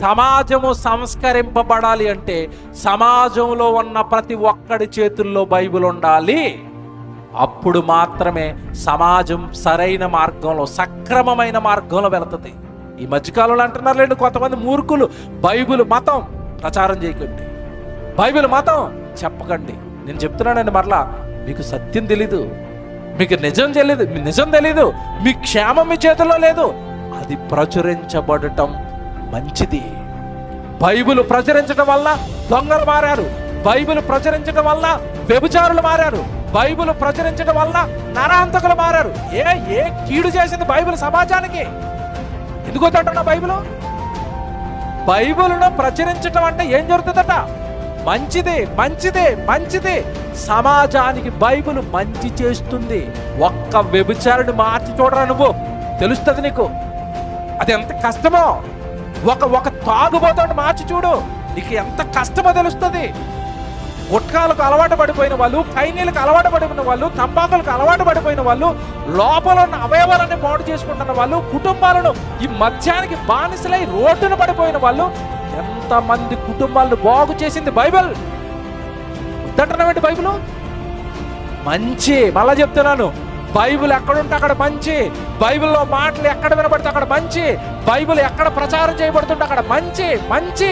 సమాజము సంస్కరింపబడాలి అంటే సమాజంలో ఉన్న ప్రతి ఒక్కడి చేతుల్లో బైబిల్ ఉండాలి. అప్పుడు మాత్రమే సమాజం సరైన మార్గంలో, సక్రమమైన మార్గంలో వెళుతుంది. ఈ మధ్యకాలంలో అంటున్నారు లేండి కొంతమంది మూర్ఖులు, బైబిల్ మతం ప్రచారం చేయకండి, బైబిల్ మతం చెప్పకండి. నేను చెప్తున్నానండి, మరలా మీకు సత్యం తెలీదు, మీకు నిజం తెలీదు, మీ క్షేమం మీ చేతుల్లో లేదు. అది ప్రచురించబడటం మంచిది. బైబిల్ ప్రచురించడం వల్ల దొంగలు మారారు, బైబిల్ ప్రచురించడం వల్ల వ్యభిచారులు మారారు, బైబిల్ ప్రచురించడం వల్ల నరహంతకులు మారారు. ఏ కీడు చేసింది బైబిల్ సమాజానికి? ఎందుకు అంటున్నా బైబిల్ను ప్రచురించడం అంటే ఏం జరుగుతుందట? మంచిది. సమాజానికి బైబిల్ మంచి చేస్తుంది. ఒక్క వ్యభిచారుని మార్చి చూడరా నువ్వు, తెలుస్తుంది నీకు అది ఎంత కష్టమో. ఒక తాగుబోతోటి మార్చి చూడు, నీకు ఎంత కష్టమో తెలుస్తుంది. గుట్కాలకు అలవాటు పడిపోయిన వాళ్ళు, కైనీలకు అలవాటు పడిపోయిన వాళ్ళు, తంబాకులకు అలవాటు పడిపోయిన వాళ్ళు, లోపల ఉన్న అవయవాలన్నీ పాడు చేసుకుంటున్న వాళ్ళు, కుటుంబాలను ఈ మద్యానికి బానిసలై రోడ్డున పడిపోయిన వాళ్ళు, ఎంతమంది కుటుంబాలను బాగు చేసింది బైబిల్. వద్దంటున్నావేంటి బైబిల్? మంచి, మళ్ళా చెప్తున్నాను, బైబిల్ ఎక్కడుంటే అక్కడ మంచి, బైబిల్లో మాటలు ఎక్కడ వినబడితే అక్కడ మంచి, బైబిల్ ఎక్కడ ప్రచారం చేయబడుతుంటే అక్కడ మంచి.